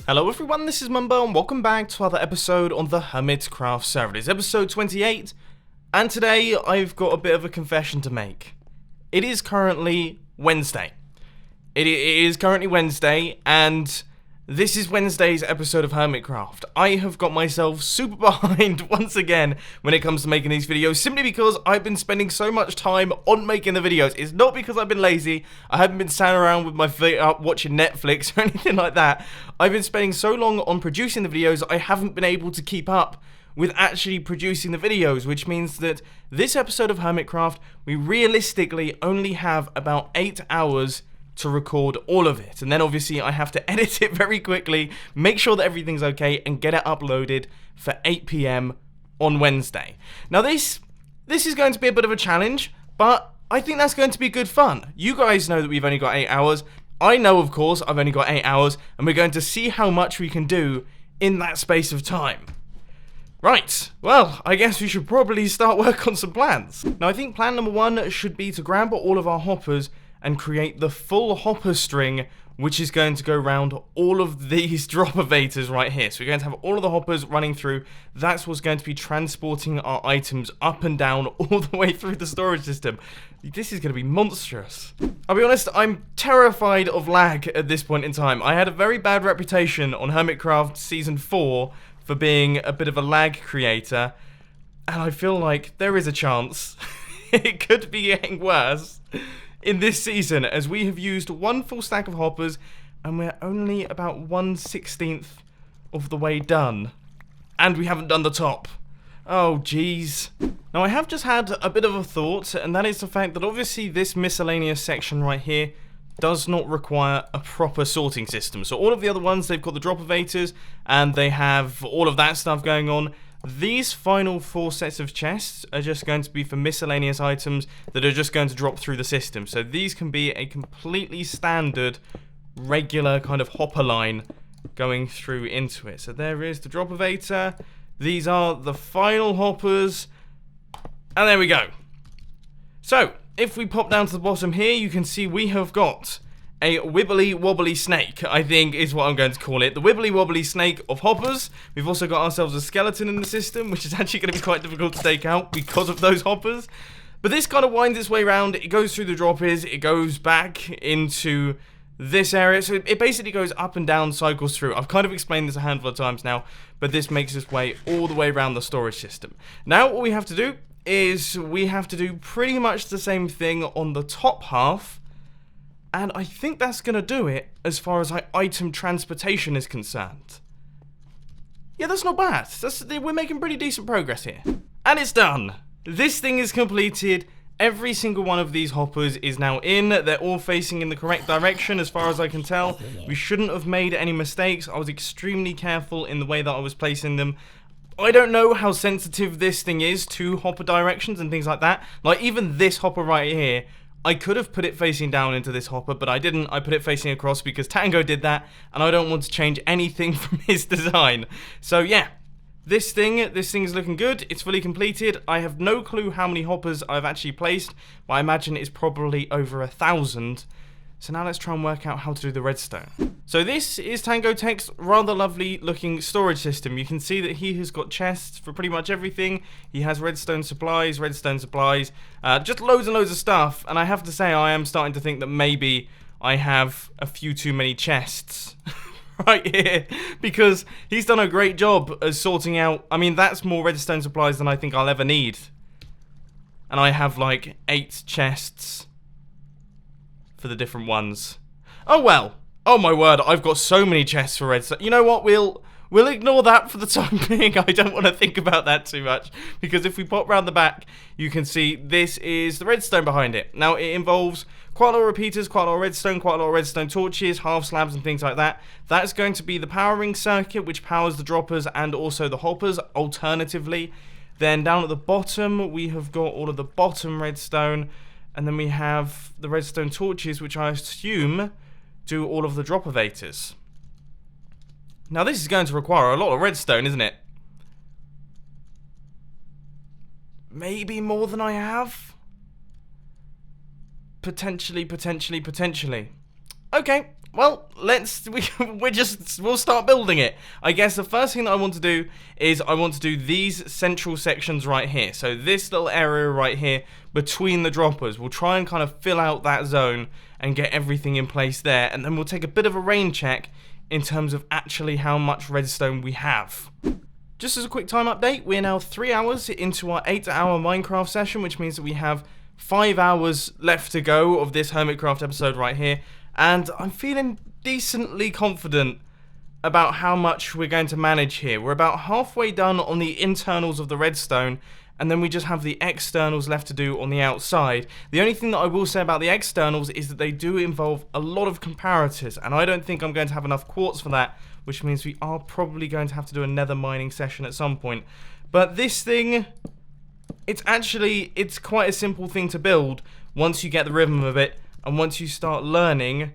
Hello everyone, this is Mumbo and welcome back to another episode on the Hermitcraft server. It is episode 28, and today I've got a bit of a confession to make. It is currently Wednesday. It is currently Wednesday, and this is Wednesday's episode of Hermitcraft. I have got myself super behind once again when it comes to making these videos, simply because I've been spending so much time on making the videos. It's not because I've been lazy. I haven't been sat around with my feet up watching Netflix or anything like that. I've been spending so long on producing the videos, I haven't been able to keep up with actually producing the videos, which means that this episode of Hermitcraft, we realistically only have about 8 hours to record all of it, and then obviously I have to edit it very quickly, make sure that everything's okay, and get it uploaded for 8 PM on Wednesday. Now this is going to be a bit of a challenge, but I think that's going to be good fun. You guys know that we've only got 8 hours. I know, of course, I've only got 8 hours, and we're going to see how much we can do in that space of time. Right, well, I guess we should probably start work on some plans. Now, I think plan number 1 should be to grab all of our hoppers and create the full hopper string, which is going to go around all of these drop elevators right here. So we're going to have all of the hoppers running through. That's what's going to be transporting our items up and down all the way through the storage system. This is going to be monstrous. I'll be honest, I'm terrified of lag at this point in time. I had a very bad reputation on Hermitcraft Season 4 for being a bit of a lag creator, and I feel like there is a chance it could be getting worse in this season, as we have used 1 full stack of hoppers and we're only about 1/16 of the way done, and we haven't done the top. Oh jeez. Now I have just had a bit of a thought, and that is the fact that obviously this miscellaneous section right here does not require a proper sorting system. So all of the other ones, they've got the drop elevators and they have all of that stuff going on. These final 4 sets of chests are just going to be for miscellaneous items that are just going to drop through the system. So these can be a completely standard, regular kind of hopper line going through into it. So there is the drop elevator. These are the final hoppers. And there we go. So if we pop down to the bottom here, you can see we have got a wibbly wobbly snake, I think is what I'm going to call it. The wibbly wobbly snake of hoppers. We've also got ourselves a skeleton in the system, which is actually going to be quite difficult to take out because of those hoppers. But this kind of winds its way around. It goes through the droppers. It goes back into this area. So it basically goes up and down, cycles through. I've kind of explained this a handful of times now, but this makes its way all the way around the storage system. Now what we have to do is we have to do pretty much the same thing on the top half. And I think that's going to do it as far as item transportation is concerned. Yeah, that's not bad. We're making pretty decent progress here. And it's done. This thing is completed. Every single one of these hoppers is now in. They're all facing in the correct direction as far as I can tell. We shouldn't have made any mistakes. I was extremely careful in the way that I was placing them. I don't know how sensitive this thing is to hopper directions and things like that. Like even this hopper right here, I could have put it facing down into this hopper, but I didn't. I put it facing across because Tango did that, and I don't want to change anything from his design. So yeah, this thing's looking good. It's fully completed. I have no clue how many hoppers I've actually placed, but I imagine it's probably over 1,000. So now let's try and work out how to do the redstone. So this is Tango Tech's rather lovely looking storage system. You can see that he has got chests for pretty much everything. He has redstone supplies, just loads and loads of stuff. And I have to say, I am starting to think that maybe I have a few too many chests right here, because he's done a great job of sorting out. I mean, that's more redstone supplies than I think I'll ever need. And I have like 8 chests for the different ones. Oh well. Oh my word, I've got so many chests for redstone. You know what, we'll ignore that for the time being. I don't want to think about that too much, because if we pop round the back, you can see this is the redstone behind it. Now it involves quite a lot of repeaters, quite a lot of redstone torches, half slabs and things like that. That's going to be the powering circuit, which powers the droppers and also the hoppers alternatively. Then down at the bottom, we have got all of the bottom redstone. And then we have the redstone torches, which I assume do all of the drop elevators. Now this is going to require a lot of redstone, isn't it? Maybe more than I have? Potentially. Okay, well, we'll start building it. I guess the first thing that I want to do is I want to do these central sections right here. So this little area right here between the droppers, we'll try and kind of fill out that zone and get everything in place there. And then we'll take a bit of a rain check in terms of actually how much redstone we have. Just as a quick time update, we're now 3 hours into our 8-hour Minecraft session, which means that we have 5 hours left to go of this Hermitcraft episode right here. And I'm feeling decently confident about how much we're going to manage here. We're about halfway done on the internals of the redstone, and then we just have the externals left to do on the outside. The only thing that I will say about the externals is that they do involve a lot of comparators, and I don't think I'm going to have enough quartz for that, which means we are probably going to have to do another mining session at some point. But this thing, it's quite a simple thing to build once you get the rhythm of it. And once you start learning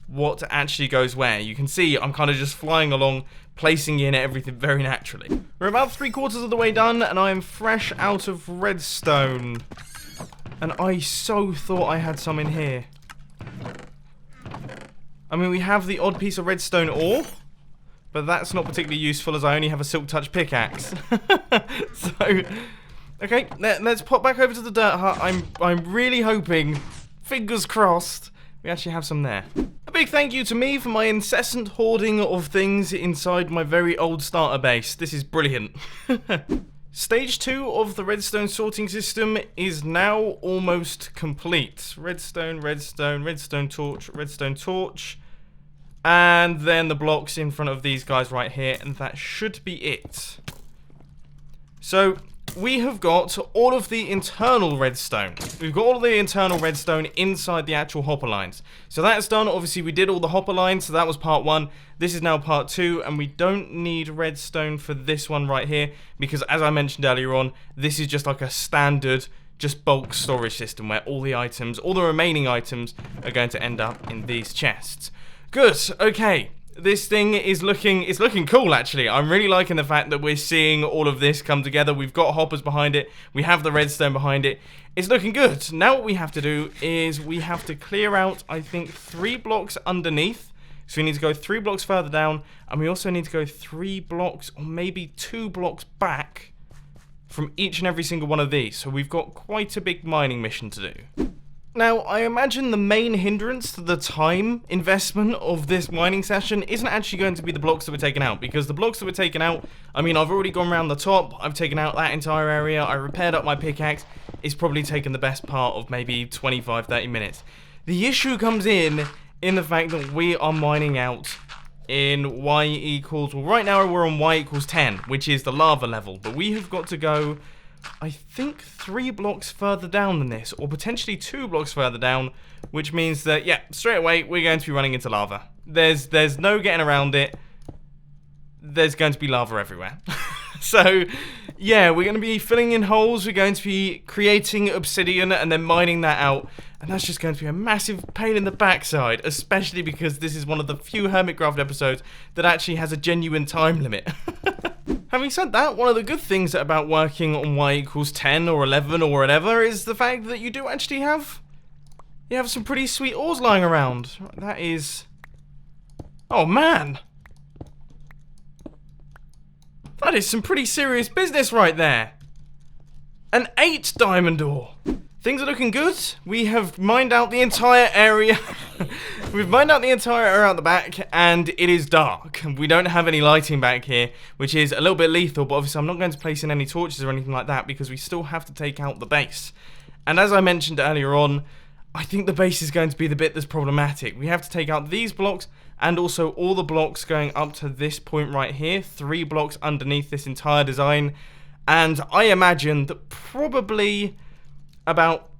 what actually goes where, you can see I'm kind of just flying along, placing in everything very naturally. We're about 3/4 of the way done, and I am fresh out of redstone. And I so thought I had some in here. I mean, we have the odd piece of redstone ore, but that's not particularly useful as I only have a silk touch pickaxe. So, okay, let's pop back over to the dirt hut. I'm really hoping, fingers crossed, we actually have some there. A big thank you to me for my incessant hoarding of things inside my very old starter base. This is brilliant. Stage 2 of the redstone sorting system is now almost complete. Redstone, redstone, redstone torch, and then the blocks in front of these guys right here, and that should be it. So we have got all of the internal redstone. We've got all of the internal redstone inside the actual hopper lines. So that's done. Obviously, we did all the hopper lines, so that was part 1. This is now part 2, and we don't need redstone for this one right here, because as I mentioned earlier on, this is just like a standard, just bulk storage system where all the items, all the remaining items, are going to end up in these chests. Good, okay. This thing is looking cool, actually. I'm really liking the fact that we're seeing all of this come together. We've got hoppers behind it. We have the redstone behind it. It's looking good. Now what we have to do is we have to clear out, I think, 3 blocks underneath. So we need to go 3 blocks further down. And we also need to go 3 blocks or maybe 2 blocks back from each and every single one of these. So we've got quite a big mining mission to do. Now, I imagine the main hindrance to the time investment of this mining session isn't actually going to be the blocks that were taken out, because the blocks that were taken out, I mean, I've already gone around the top, I've taken out that entire area, I repaired up my pickaxe. It's probably taken the best part of maybe 25-30 minutes. The issue comes in the fact that we are mining out in y equals, well, right now we're on y equals 10, which is the lava level, but we have got to go, I think, 3 blocks further down than this, or potentially 2 blocks further down, which means that, yeah, straight away, we're going to be running into lava. There's no getting around it. There's going to be lava everywhere. So, yeah, we're going to be filling in holes, we're going to be creating obsidian and then mining that out, and that's just going to be a massive pain in the backside, especially because this is one of the few Hermitcraft episodes that actually has a genuine time limit. Having said that, one of the good things about working on y equals 10 or 11 or whatever is the fact that you do actually have some pretty sweet ores lying around. That is... oh man! That is some pretty serious business right there. An 8 diamond ore. Things are looking good. We have mined out the entire area. We've mined out the entire area out the back, and it is dark. We don't have any lighting back here, which is a little bit lethal, but obviously I'm not going to place in any torches or anything like that because we still have to take out the base. And as I mentioned earlier on, I think the base is going to be the bit that's problematic. We have to take out these blocks and also all the blocks going up to this point right here, 3 blocks underneath this entire design. And I imagine that probably about,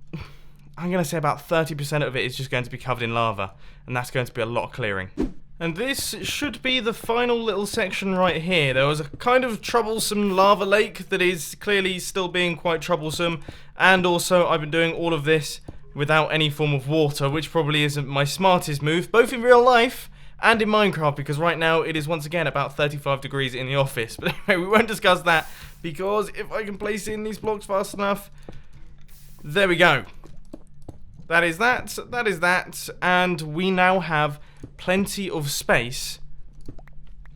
I'm going to say about 30% of it is just going to be covered in lava, and that's going to be a lot of clearing. And this should be the final little section right here. There was a kind of troublesome lava lake that is clearly still being quite troublesome, and also I've been doing all of this without any form of water, which probably isn't my smartest move, both in real life and in Minecraft, because right now it is once again about 35 degrees in the office. But anyway, we won't discuss that, because if I can place in these blocks fast enough, there we go. that is that, that is that, and we now have plenty of space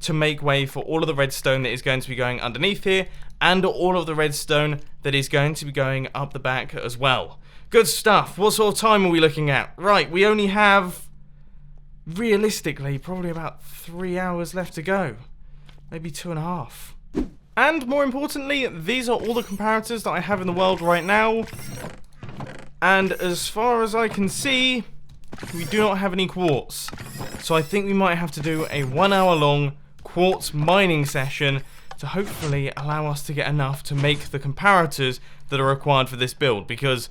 to make way for all of the redstone that is going to be going underneath here, and all of the redstone that is going to be going up the back as well. Good stuff. What sort of time are we looking at? Right, we only have, realistically, probably about 3 hours left to go. Maybe 2.5. And more importantly, these are all the comparators that I have in the world right now. And as far as I can see, we do not have any quartz. So I think we might have to do a 1 hour long quartz mining session to hopefully allow us to get enough to make the comparators that are required for this build. Because,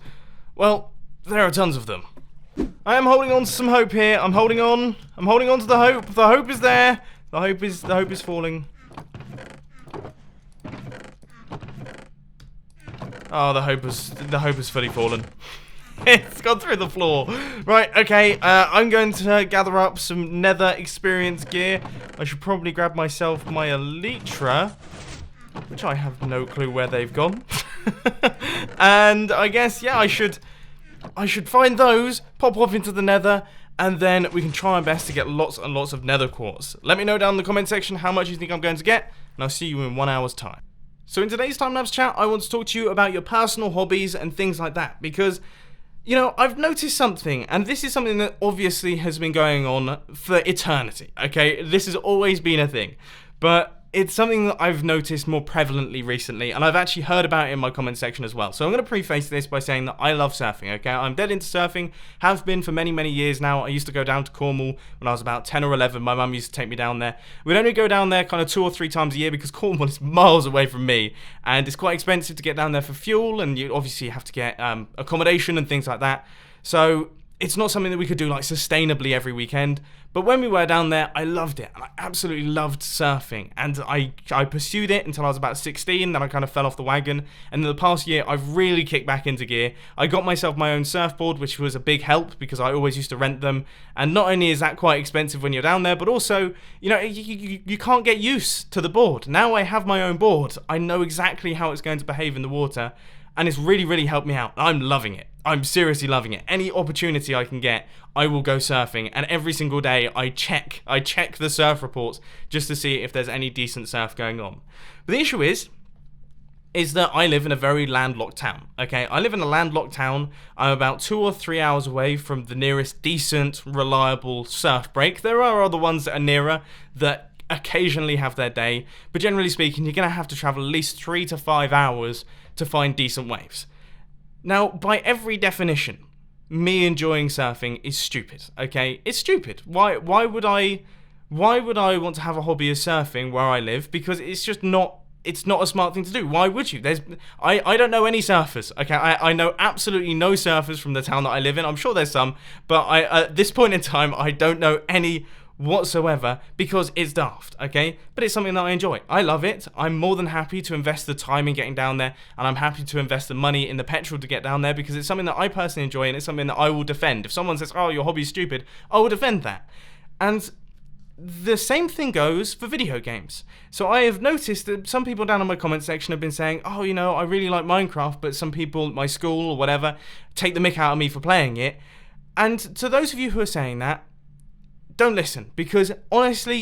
well, there are tons of them. I am holding on to some hope here. I'm holding on to the hope. The hope is there. The hope is falling. Oh, the hope has fully fallen. It's gone through the floor. Right, okay, I'm going to gather up some nether experience gear. I should probably grab myself my elytra, which I have no clue where they've gone. And I guess, yeah, I should find those, pop off into the nether, and then we can try our best to get lots and lots of nether quartz. Let me know down in the comment section how much you think I'm going to get, and I'll see you in 1 hour's time. So in today's time-lapse chat, I want to talk to you about your personal hobbies and things like that, because, you know, I've noticed something, and this is something that obviously has been going on for eternity, okay? This has always been a thing, but it's something that I've noticed more prevalently recently, and I've actually heard about it in my comment section as well. So I'm going to preface this by saying that I love surfing, okay? I'm dead into surfing, have been for many, many years now. I used to go down to Cornwall when I was about 10 or 11. My mum used to take me down there. We'd only go down there kind of 2 or 3 times a year because Cornwall is miles away from me, and it's quite expensive to get down there for fuel, and you obviously have to get accommodation and things like that. So it's not something that we could do like sustainably every weekend, but when we were down there, I loved it, and I absolutely loved surfing, and I pursued it until I was about 16, then I kind of fell off the wagon, and in the past year, I've really kicked back into gear. I got myself my own surfboard, which was a big help, because I always used to rent them, and not only is that quite expensive when you're down there, but also, you know, you can't get used to the board. Now I have my own board, I know exactly how it's going to behave in the water, and it's really, really helped me out. I'm loving it. I'm seriously loving it. Any opportunity I can get, I will go surfing. And every single day, I check the surf reports just to see if there's any decent surf going on. But the issue is that I live in a very landlocked town, okay? I live in a landlocked town. I'm about 2 or 3 hours away from the nearest decent, reliable surf break. There are other ones that are nearer that occasionally have their day, but generally speaking, you're going to have to travel at least 3 to 5 hours to find decent waves. Now, by every definition, me enjoying surfing is stupid, okay? It's stupid. Why would I want to have a hobby of surfing where I live? Because it's just not, it's not a smart thing to do. Why would you? I don't know any surfers, okay? I know absolutely no surfers from the town that I live in. I'm sure there's some, but at this point in time, I don't know any whatsoever, because it's daft, okay? But it's something that I enjoy. I love it. I'm more than happy to invest the time in getting down there, and I'm happy to invest the money in the petrol to get down there, because it's something that I personally enjoy, and it's something that I will defend. If someone says, oh, your hobby is stupid, I will defend that. And the same thing goes for video games. So I have noticed that some people down in my comment section have been saying, oh, you know, I really like Minecraft, but some people at my school or whatever take the mick out of me for playing it. And to those of you who are saying that, don't listen, because honestly,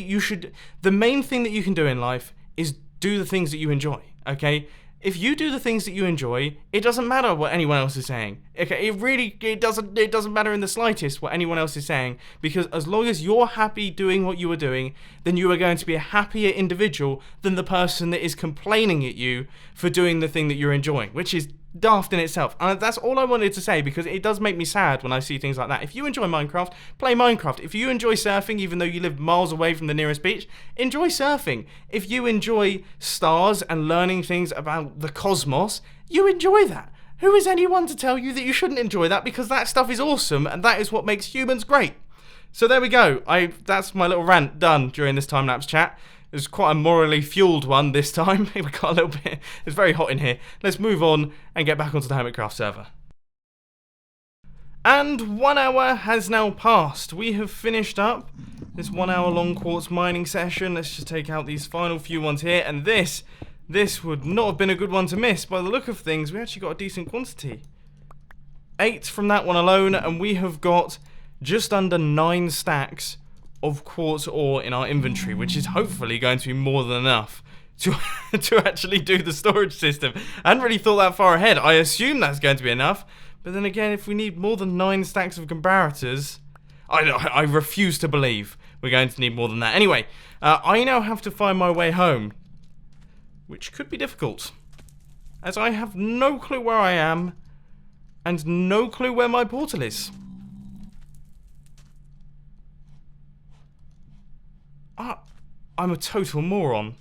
the main thing that you can do in life is do the things that you enjoy, okay? If you do the things that you enjoy, it doesn't matter what anyone else is saying, okay? It doesn't matter in the slightest what anyone else is saying, because as long as you're happy doing what you are doing, then you are going to be a happier individual than the person that is complaining at you for doing the thing that you're enjoying, which is daft in itself. And that's all I wanted to say, because it does make me sad when I see things like that. If you enjoy Minecraft, play Minecraft. If you enjoy surfing, even though you live miles away from the nearest beach, enjoy surfing. If you enjoy stars and learning things about the cosmos, you enjoy that. Who is anyone to tell you that you shouldn't enjoy that? Because that stuff is awesome, and that is what makes humans great. So there we go. That's my little rant done during this time-lapse chat. It was quite a morally fueled one this time. We got a little bit, it's very hot in here. Let's move on and get back onto the Hermitcraft server. And 1 hour has now passed. We have finished up this 1 hour long quartz mining session. Let's just take out these final few ones here. And this would not have been a good one to miss. By the look of things, we actually got a decent quantity. 8 from that one alone, and we have got just under 9 stacks of quartz ore in our inventory, which is hopefully going to be more than enough to actually do the storage system. I hadn't really thought that far ahead. I assume that's going to be enough, but then again, if we need more than 9 stacks of comparators, I refuse to believe we're going to need more than that. Anyway, I now have to find my way home, which could be difficult, as I have no clue where I am and no clue where my portal is. I'm a total moron.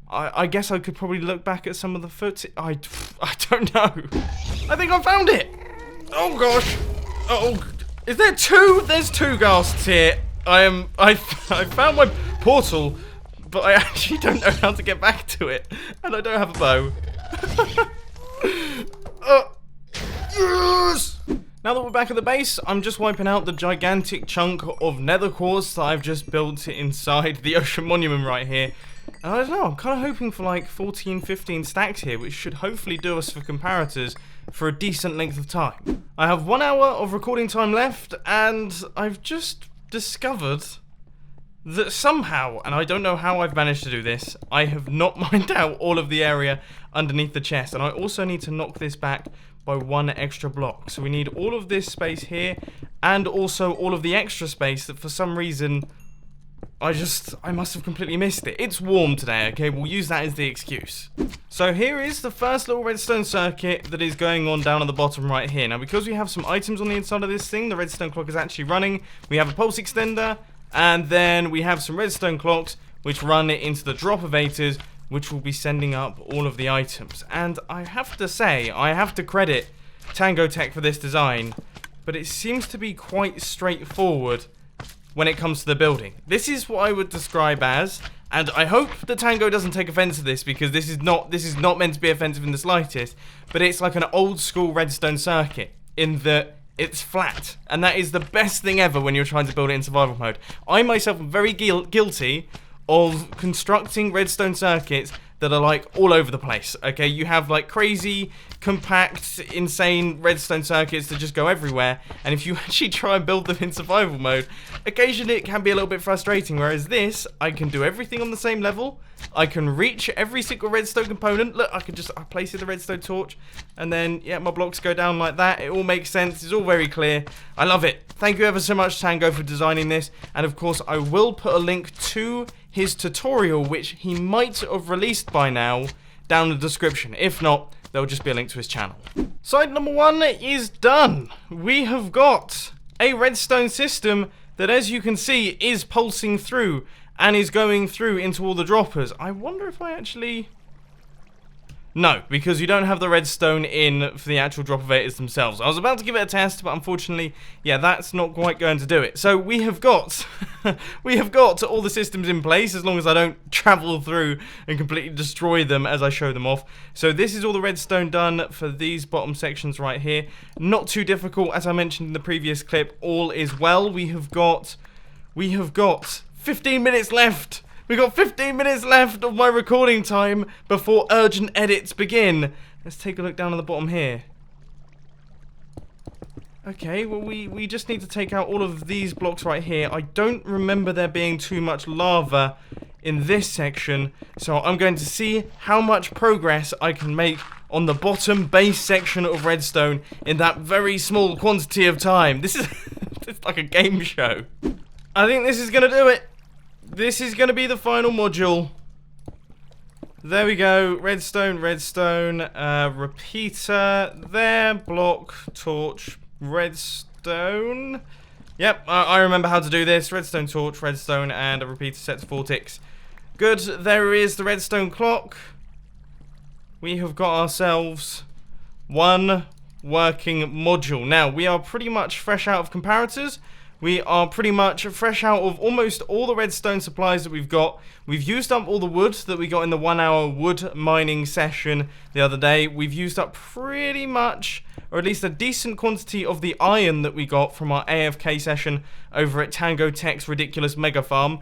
I guess I could probably look back at some of the footage. I don't know. I think I found it. Oh gosh. Oh, is there 2? There's 2 ghasts here. I found my portal, but I actually don't know how to get back to it, and I don't have a bow. Yes! Now that we're back at the base, I'm just wiping out the gigantic chunk of nether quartz that I've just built inside the ocean monument right here. And I don't know, I'm kind of hoping for like 14, 15 stacks here, which should hopefully do us for comparators for a decent length of time. I have 1 hour of recording time left, and I've just discovered that somehow, and I don't know how I've managed to do this, I have not mined out all of the area underneath the chest, and I also need to knock this back by 1 extra block. So we need all of this space here, and also all of the extra space that for some reason I must have completely missed it. It's warm today, okay? We'll use that as the excuse. So here is the first little redstone circuit that is going on down at the bottom right here. Now, because we have some items on the inside of this thing, the redstone clock is actually running. We have a pulse extender, and then we have some redstone clocks which run into the dropavators, which will be sending up all of the items. And I have to say, I have to credit Tango Tech for this design, but it seems to be quite straightforward when it comes to the building. This is what I would describe as, and I hope that Tango doesn't take offense to this, because this is not meant to be offensive in the slightest, but it's like an old school redstone circuit in that it's flat, and that is the best thing ever when you're trying to build it in survival mode. I myself am very guilty of constructing redstone circuits that are like all over the place, okay? You have like crazy, compact, insane redstone circuits that just go everywhere, and if you actually try and build them in survival mode, occasionally it can be a little bit frustrating, whereas this, I can do everything on the same level, I can reach every single redstone component. Look, I place in the redstone torch, and then, yeah, my blocks go down like that. It all makes sense, it's all very clear. I love it. Thank you ever so much, Tango, for designing this, and of course, I will put a link to his tutorial, which he might have released by now, down in the description. If not, there'll just be a link to his channel. Side number 1 is done. We have got a redstone system that, as you can see, is pulsing through and is going through into all the droppers. I wonder if I actually... No, because you don't have the redstone in for the actual dropavators themselves. I was about to give it a test, but unfortunately, yeah, that's not quite going to do it. So we have got all the systems in place, as long as I don't travel through and completely destroy them as I show them off. So this is all the redstone done for these bottom sections right here. Not too difficult, as I mentioned in the previous clip. All is well. We have got 15 minutes left. We've got 15 minutes left of my recording time before urgent edits begin. Let's take a look down at the bottom here. Okay, well, we just need to take out all of these blocks right here. I don't remember there being too much lava in this section, so I'm going to see how much progress I can make on the bottom base section of redstone in that very small quantity of time. This is it's like a game show. I think this is going to do it. This is going to be the final module. There we go. Redstone, repeater there, block, torch, redstone. Yep, I remember how to do this. Redstone, torch, redstone, and a repeater set to 4 ticks. Good, there is the redstone clock. We have got ourselves 1 working module. Now, we are pretty much fresh out of comparators. We are pretty much fresh out of almost all the redstone supplies that we've got. We've used up all the wood that we got in the 1 hour wood mining session the other day. We've used up pretty much, or at least a decent quantity of the iron that we got from our AFK session over at Tango Tech's ridiculous mega farm.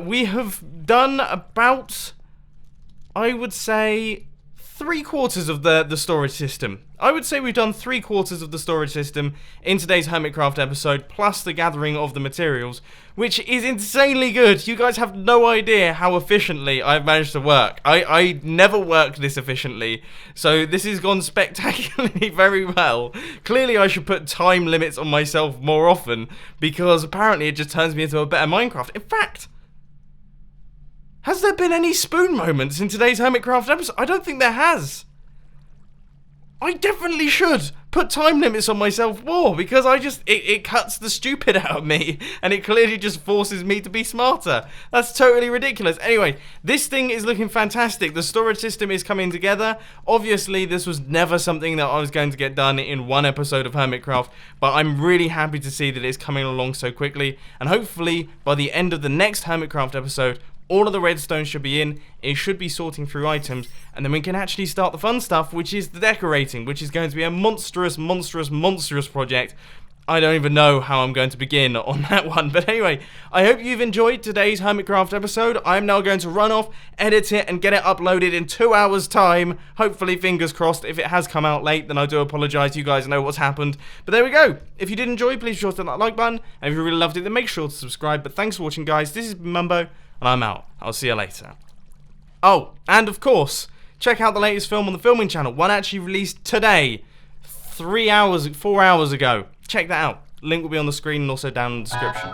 We have done about, I would say, 3/4 of the storage system. I would say we've done 3/4 of the storage system in today's Hermitcraft episode, plus the gathering of the materials, which is insanely good. You guys have no idea how efficiently I've managed to work. I never worked this efficiently, so this has gone spectacularly very well. Clearly I should put time limits on myself more often, because apparently it just turns me into a better Minecraft. In fact, has there been any spoon moments in today's Hermitcraft episode? I don't think there has. I definitely should put time limits on myself more, because it cuts the stupid out of me, and it clearly just forces me to be smarter. That's totally ridiculous. Anyway, this thing is looking fantastic. The storage system is coming together. Obviously, this was never something that I was going to get done in one episode of Hermitcraft, but I'm really happy to see that it's coming along so quickly, and hopefully, by the end of the next Hermitcraft episode, all of the redstone should be in, it should be sorting through items, and then we can actually start the fun stuff, which is the decorating, which is going to be a monstrous project. I don't even know how I'm going to begin on that one, but anyway, I hope you've enjoyed today's Hermitcraft episode. I'm now going to run off, edit it, and get it uploaded in 2 hours' time. Hopefully, fingers crossed. If it has come out late, then I do apologise. You guys know what's happened. But there we go. If you did enjoy, please be sure to hit that like button, and if you really loved it, then make sure to subscribe. But thanks for watching, guys. This has been Mumbo, and I'm out. I'll see you later. Oh, and of course, check out the latest film on the filming channel. One actually released today, 4 hours ago. Check that out. Link will be on the screen and also down in the description.